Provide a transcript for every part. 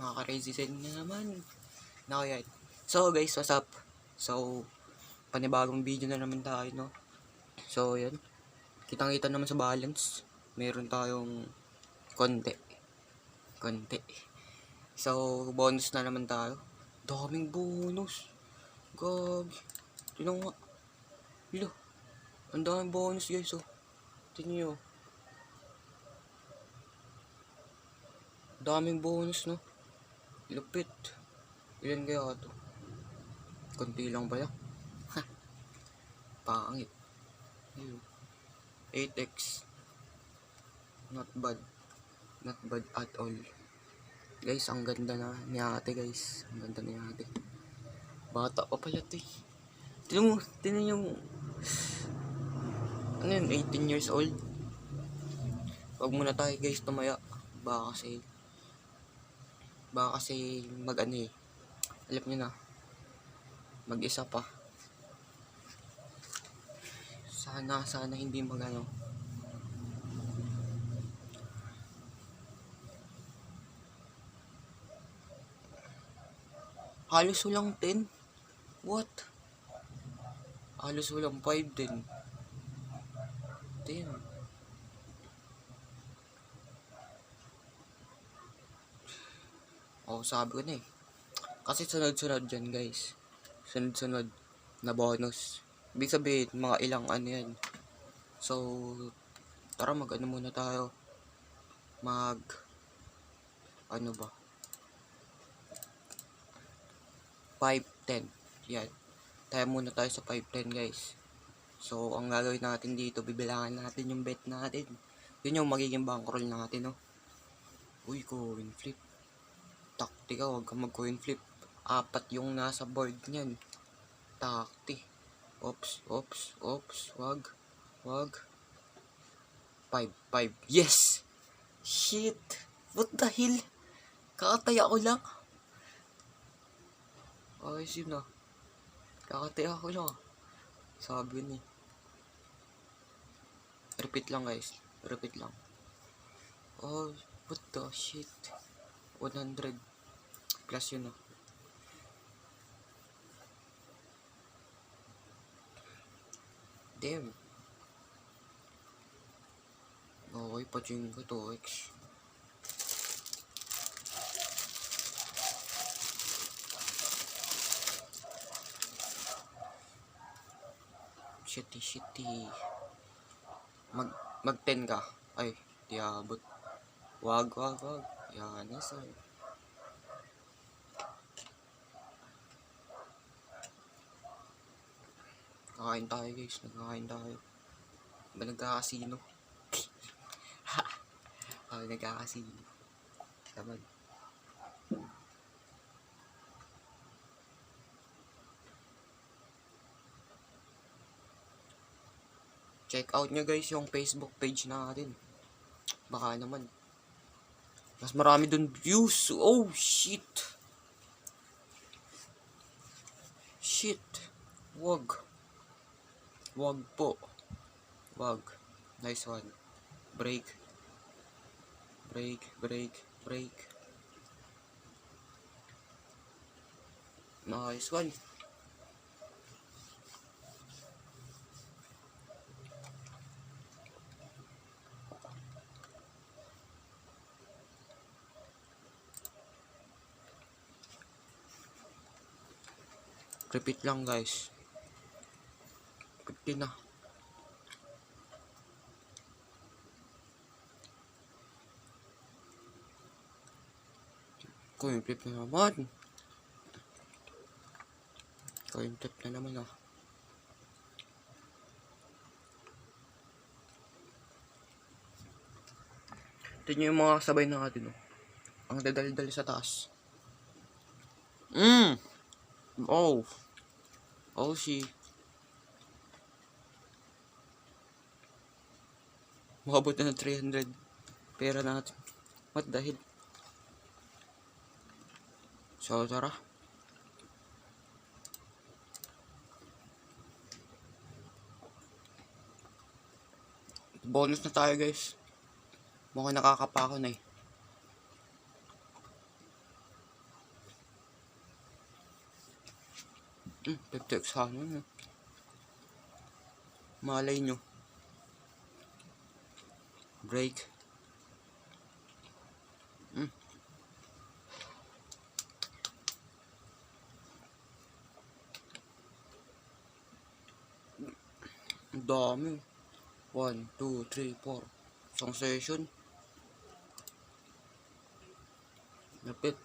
Makaka-crazy send na naman. Nako yan. So guys, what's up? So, panibagong video na naman tayo, no? So, yan. Kitang-kita naman sa balance. Meron tayong konti. So, bonus na naman tayo. Daming bonus. Gagi. Tignan nga. Ilo. Ang daming bonus guys, oh. Tignan nyo. Daming bonus, no? Lupit. Ilan kaya ito? Konti lang ba yan? Pangit. Ayun. 8x. Not bad. Not bad at all. Guys, ang ganda na ni ate, guys. Ang ganda ni ate. Bata pa pala ito, eh. Tinan yung ano yun, 18 years old. Huwag muna tayo, guys, tumaya. Baka kasi mag-ano, eh. Alam nyo na. Mag-isa pa. Sana hindi mag-ano. Halos walang 10. What? Halos walang 5 din. Damn. Oh, sabi ko na eh. Kasi sunod-sunod dyan, guys. Sunod-sunod na bonus. Ibig sabihin, mga ilang ano yan. So, tara mag-ano muna tayo. Ano ba? 5-10. Yan. Tayo muna tayo sa 5-10, guys. So, ang gagawin natin dito, bibilangan natin yung bet natin. Yun yung magiging bankroll natin, no? Uy, coin flip. Taktika, huwag kang mag-coin flip. 4 yung nasa board niyan. Takti. Ops. Wag. 5. Yes! Shit! What the hell? Kakataya ko lang. Ayos yun ah. Kakataya ko lang. Sabi yun eh. Repeat lang guys. Repeat lang. Oh, what the shit? 100 plus yun ah. Damn. Okay, paching ko 2x. Shitty. Mag 10 ka. Ay, di abot. Wag. Yan, nasa. Nagkakain tayo guys, Ba nagkakasino? Nagkakasino. Tamad. Check out nyo guys yung Facebook page natin. Baka naman mas marami dun views. Oh shit. Wag po. Wag. Nice one. Break. Nice one. Repeat lang guys. 50 na. Coin flip na naman. Ah. Tignan yung mga sabay natin, oh. Ang dadal-dal sa taas. Oh, she. Makabot na ng 300 pera natin. What the hell? So, tara. Bonus na tayo guys. Mukhang nakakapa ako na eh. 50x sana. Malay nyo. Break. Ang dami. 1, 2, 3, 4. Isang session. Lapit.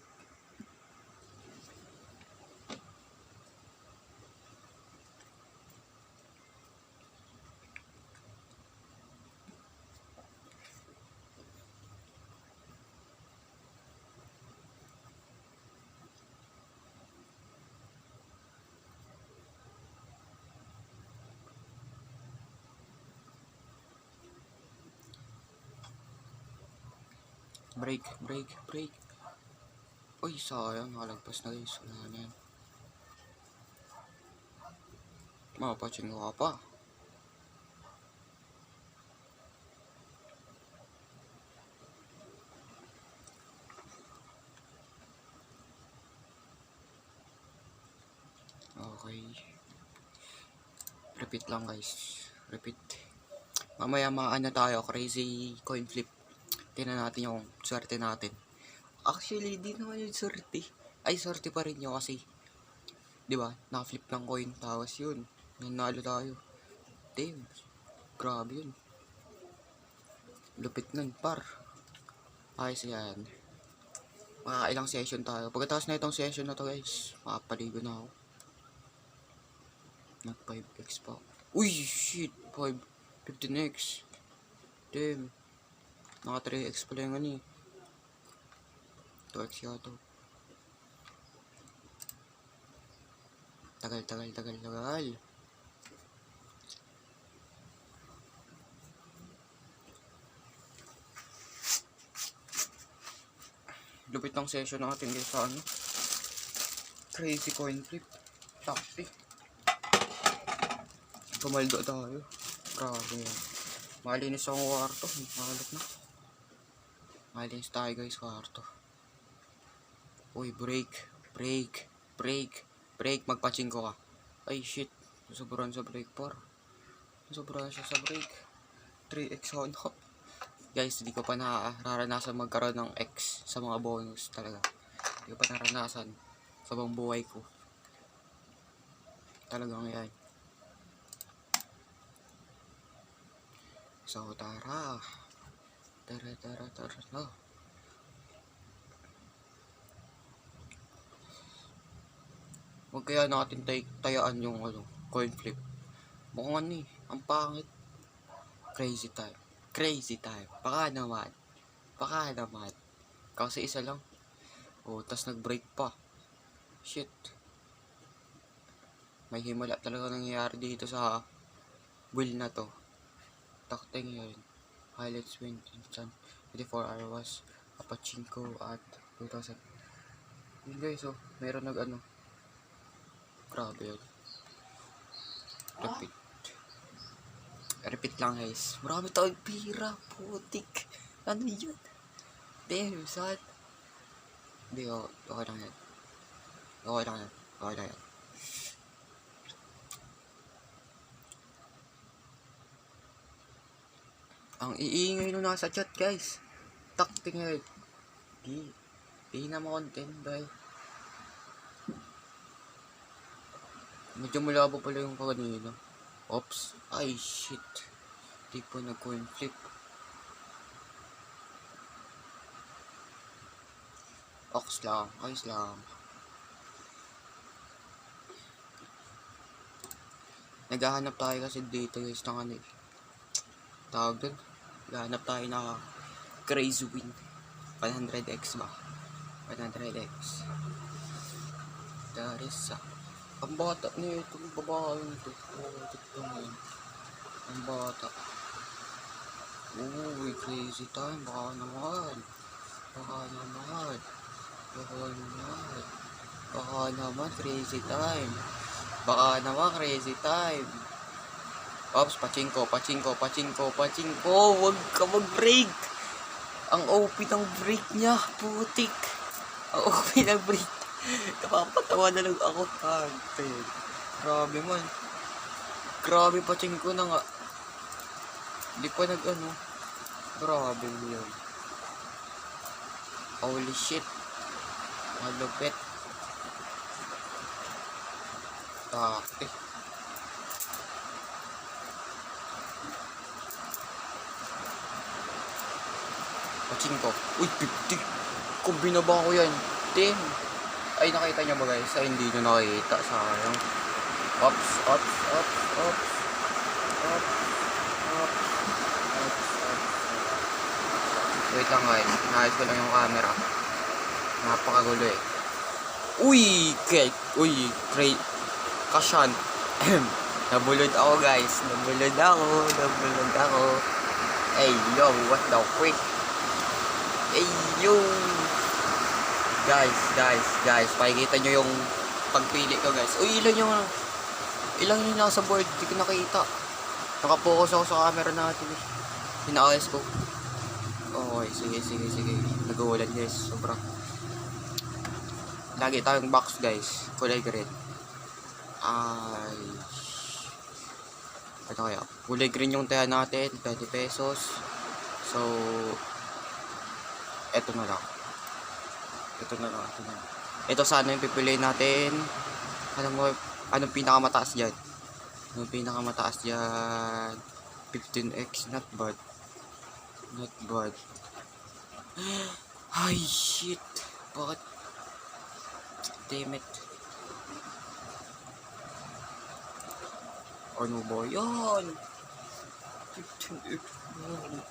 Break. Uy, sayang. Nakalagpas na guys. Wala na yan. Mapaching ko ka pa. Okay. Repeat lang guys. Repeat. Mamaya maano tayo. Crazy coin flip. Tingnan natin yung swerte natin. Actually, di naman yung swerte. Ay, swerte pa rin yun kasi. Diba? Naka-flip ng coin. Tapos yun. Nanalo tayo. Damn. Grabe yun. Lupit nun, par. Ayos yan. Makakailang session tayo. Pagkatapos na itong session na to guys, makapaligo na ako. Not 5x pa. Uy, shit. 15x. Damn. Naka 3x pala yung ano eh. 2x yata. Tagal. Lupit ng session natin guys sa ano. Crazy coin flip. Sakti. Pumaldo tayo. Grabe yan. Malinis ang kwarto. Mahalap na. Malinis tayo guys kwarto. Uy, break. Magpaching ko ka. Ay shit. Sobrang sa break par. Sobrang siya sa break. 3x on. Guys, hindi ko pa nararanasan magkaroon ng X sa mga bonus talaga. Hindi ko pa naranasan sa buong buhay ko. Talagang yan. So, tara. Tara. Huwag kaya natin tayaan yung coin flip. Mukhang ano eh. Ang pangit. Crazy time. Baka naman. Kasi isa lang. Oh, tas nag-break pa. Shit. May himala talaga nangyayari dito sa wheel na to. Takting yun. Highlights win instant 24 hours. Pachinko at 2,000. Yun guys, oh. Meron grabe yun. Repeat lang guys. Marami tayong pira. Putik. Ano yun? Damn, sad. Hindi, okay lang yan. Ang iingay nung nasa chat guys. Takting yun. Di na ma-content dahil medyo malabo pala yung kanina. Oops. Ay shit. Di po nag-coin flip. Ayos lang. Naghahanap tayo kasi dito guys ng ano eh. Tawag dun. Naghahanap tayo na crazy win. 100x ba? 100x. That is ang bata niya itong babae nito. Ang bata. Uy, crazy time. Baka naman crazy time. Ops, pachinko. Huwag ka mag-break. Ang OP ng break niya. Putik. Ang OP ng break. Kapapatawa na lang ako. Content. Grabe man. Grabe paching ko na nga. Di pa nag-ano. Grabe yun. Holy shit. Malupit. Takti. Paching ko. Uy, 50. Kung binaba ko yan. 10. Ay, nakita niya ba guys? Ay, hindi nyo nakita. Sayang. Ops, ops, ops, ops. Ops, ops, ops, ops. Wait lang guys. Naayos ko lang yung camera. Napakagulo eh. Uy! Uy! Kasyan. Nabulod ako guys. Nabulod ako. Hey yo, what the freak? Hey yo! Guys, pakikita nyo yung pagpili ko guys. Uy, ilan yung nasa board, hindi ko nakita. Nakapokus ako sa camera natin eh. Pinaayos ko. Okay, sige. Nag-uulan guys, sobra. Lagi tayong box guys, kulay green. Ay. Ito kaya, kulay green yung taya natin, 20 pesos. So, eto na lang. Ito sana yung pipiliin natin. Anong pinakamataas dyan? 15x, not bad. Ay, shit. Bakit? Damn it. Ano ba yan? 15x lang.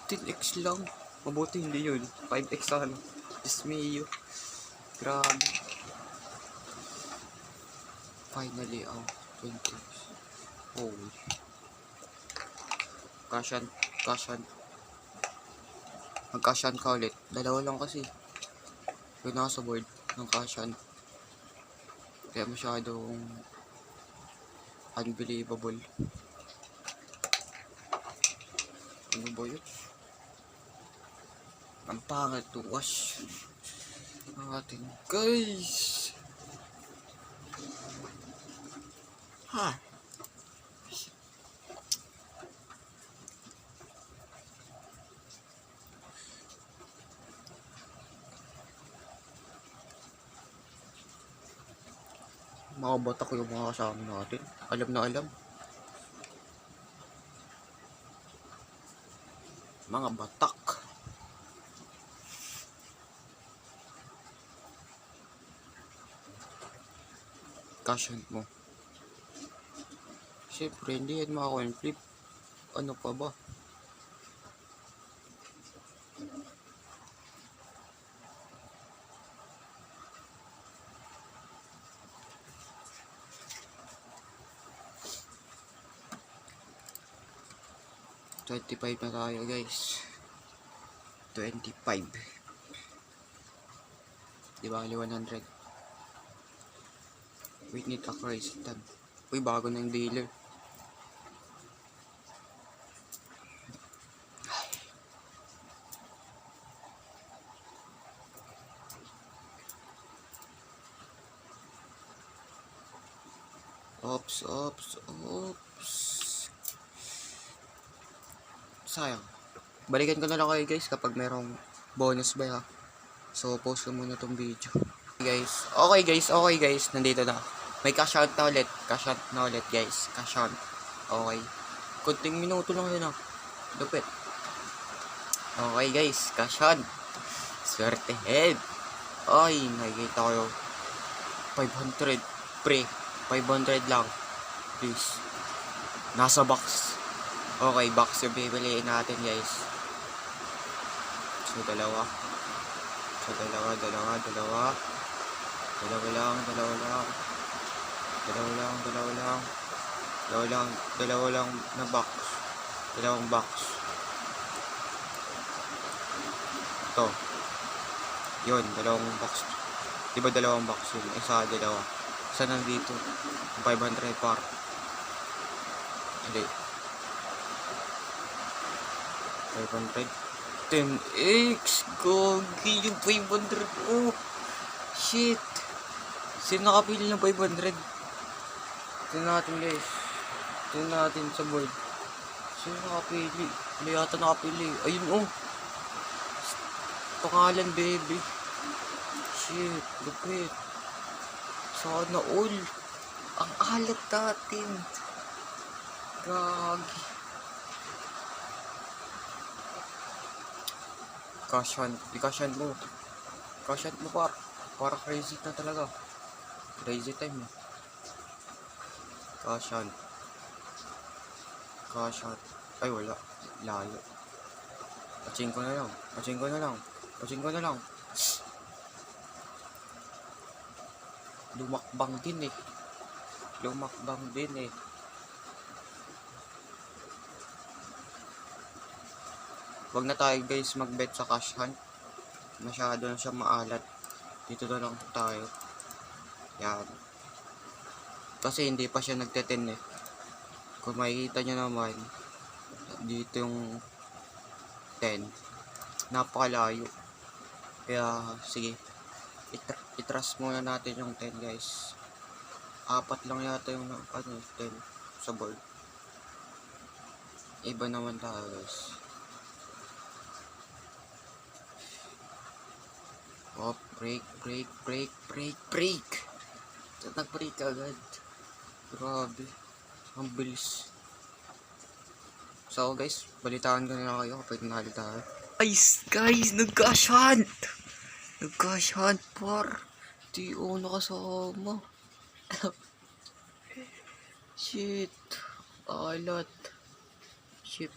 15x lang. Mabuti hindi yun. 5x sana. Dismayo. Grabe. Finally, 20x. Holy. Kasyan. Magkasyan ka ulit. Dalawa lang kasi. Yung nasa board ng kasyan. Kaya masyadong unbelievable. Ano ba yun? Ang pangit to wash natin guys. Ha. Mga batak yung mga kasama natin. Alam na alam. Mga batak. Kasyan mo. Siyempre, hindi yan mga coin flip. Ano pa ba? $25 na tayo guys. 25. Di ba kali 100? Wait, need a crazy tab. Uy, bago na yung dealer. Ops. Sayang. Balikan ko na lang kayo guys kapag merong bonus ba ha. So, post ko muna tong video. Okay guys. Nandito na. May cash out na ulit. Guys. Cash out. Okay. Kunting minuto lang yun ha. Lupit. Okay guys. Cash out. Swerte head. Ay, nakikita ko yung 500. Pre. 500 lang. Please. Nasa box. Okay, box yung pipiliin natin guys. So, dalawa lang na box. Dalawang box. Ito. Yun, dalawang box. Diba dalawang box yun? Isa, dalawa. Isa nandito. 500 par. Hindi. 500. 10x. Gogi yung 500. Oh. Shit. Sino nakapili ng 500? Tingnan natin guys. Tingnan natin sa board. Sino nakapili? Wala yata nakapili. Ayun oh. Pangalan baby. Shit. Lupit. Sana all. Ang alat natin. Gagi. Ikasyan mo. Ikasyan mo par. Para crazy na talaga. Crazy time eh. Kasyan. Ay wala. Layo. Paching ko na lang. Lumakbang din eh. Wag na tayo guys magbet sa cash hunt. Masyado na siya maalat. Dito na lang tayo. Yan. Kasi hindi pa siya nagte-10 eh. Kung makikita nyo naman, dito yung 10. Napakalayo. Kaya, sige. I-trust muna natin yung 10 guys. 4 lang yata yung 10 sa board. Iba naman tayo guys. Oh, break. Nag-break agad. Grabe. Ang bilis. So guys, balitaan ko na lang kayo kapag nanalo tayo. Guys, nag-cash hunt par. Di ako nakasama. Shit. Alat.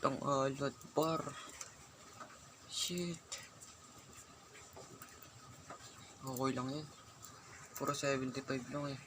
Ang alat par. Shit. Okay lang yan. Puro 75 lang eh.